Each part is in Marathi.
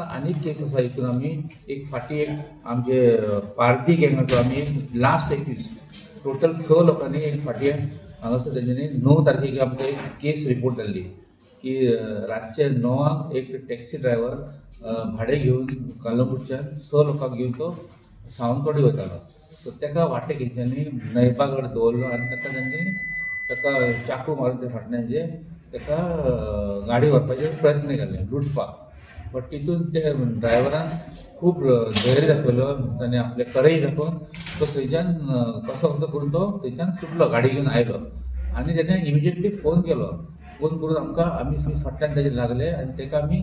आमकां आनीक केस आसा हितून आमी एक फाटी एक आमचे पार्टी गँगाचो आमी लास्ट एक दीस टोटल 6 लोकांनी एक फाटी हांगासर तेंच्यांनी 9 तारखेक आमकां एक केस रिपोर्ट जाल्ली की रातचे 9 एक टॅक्सी ड्रायव्हर भाडे घेवन कालंगूटच्यान 6 लोकांक घेवन तो सावंतवाडी वतालो. सो ताका वाटेक तेंच्यांनी न्हयपा कडेन दवरलो आनी ताका चाकू मारून ते फाटल्यान ताका गाडी व्हरपाचे प्रयत्न केले लुटपाक. बट तितून ते ड्रायव्हरान खूब धैर्य दाखयलो, ताणें आपले करेज दाखोवन तो थंयच्यान कसो करून तो थंयच्यान सुटलो, गाडी घेवन आयलो आनी तेणें इमिजिएटली फोन केलो. फोन करून आमकां आमी फाटल्यान ताजे लागले आनी ताका आमी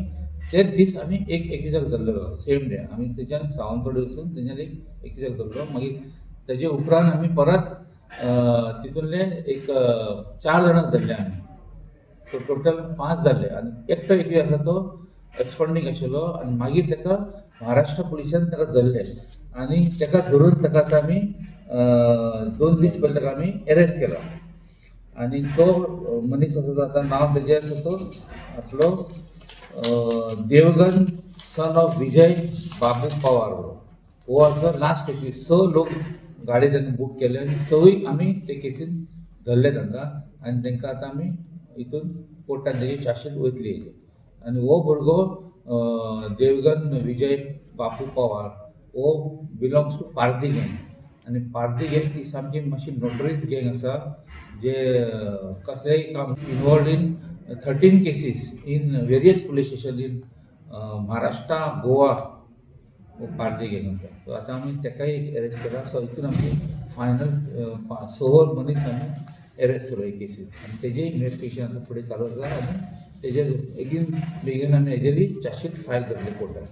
तेच दीस आमी एक एकिजाक धरलेलो सेम डे. आमी थंयच्यान सावंतवाडी वचून थंयच्यान एक एकिजाक धरलो. मागीर तेजे उपरांत आमी परत तितूंतले एक 4 जाणांक धरले आमी. सो टोटल 5 जाले आनी एकटो एक आसा तो एक्सपॉन्डिंग आशिल्लो आनी मागीर ताका महाराष्ट्र पुलिसान ताका धरले आनी ताका धरून ताका आतां आमी 2 दीस पयलीं ताका आमी एरेस्ट केला. आनी तो मनीस आसा तो आतां नांव तेजें आसा तो आपलो देवगन सन ऑफ विजय बाबू पवार. हो आसा लास्ट एक 6 लोक गाडी ताणें बूक केले आनी 6 आमी ते केसीन धरले तांकां आनी तांकां आतां आमी हितून कोर्टान तेजी चार्जशीट वयतली. आनी हो भुरगो देवगन विजय बापू पवार हो बिलोंग्स टू पार्दी गँग. आनी पार्दी गँग ही सामकी मातशी नोटरीस गँग आसा जे कसलेय काम involved in 13 cases in various police station in Maharashtra Goa party गँग आसा. सो आतां आमी ताकाय एरेस्ट केला. सो हितून आमची फायनल 6 मनीस आमी एरेस्ट केलो एक केसीन आनी तेजें इन्वेस्टिगेशन आतां फुडें चालू आसा आनी तेजेर बेगीन आमी हेजेरी चार्जशीट फायल करतले कोर्टान.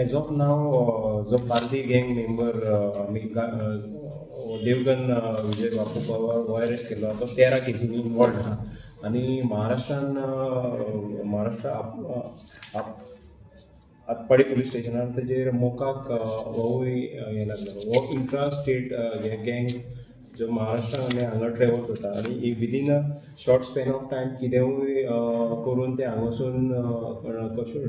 एज ऑफ नाव जो पार्टी गँग मेंबर आमी देवगन विजय बापू पवार हो अरेस्ट केलो तो 13 केसींनी इनवॉल्ड आहा आनी महाराष्ट्र आतपाडी पुलीस स्टेशनार तेजेर मोकाक होवूय हें लागलो. हो इंट्रा स्टेट हे गँग जो महाराष्ट्रान आनी हांगा ट्रॅवल करता आनी within a short span of time कितेंय करून ते हांगासून कश्यो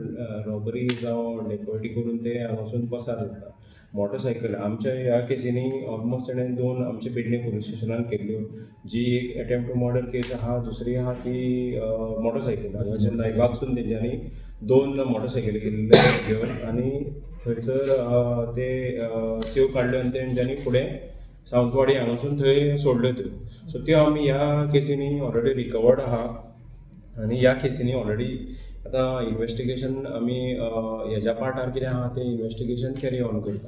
रॉबरी जावं डेकॉयटी करून ते हांगासून पसार जाता. मोटरसायकल आमच्या ह्या केसींनी ऑलमोस्ट ताणें 2 आमच्या पेडणे पुलीस स्टेशनान केल्ल्यो. जी एक अटेम्प्ट टू मर्डर केस आहा, दुसरी आहा ती मोटरसायकल हांगाच्या नायबागसून तेंच्यांनी 2 मोटरसायकली गेल्ले घेवन आनी थंयसर त्यो काडल्यो आनी तेंच्यांनी फुडें सावंतवाडी हांगासून थंय सोडल्यो त्यो. सो त्यो आमी ह्या केसींनी ऑलरेडी रिकवर्ड आहा आनी ह्या केसींनी ऑलरेडी आतां इन्वेस्टिगेशन आमी हेज्या पार्टार कितें आहा तें इन्वेस्टिगेशन कॅरी ऑन करता.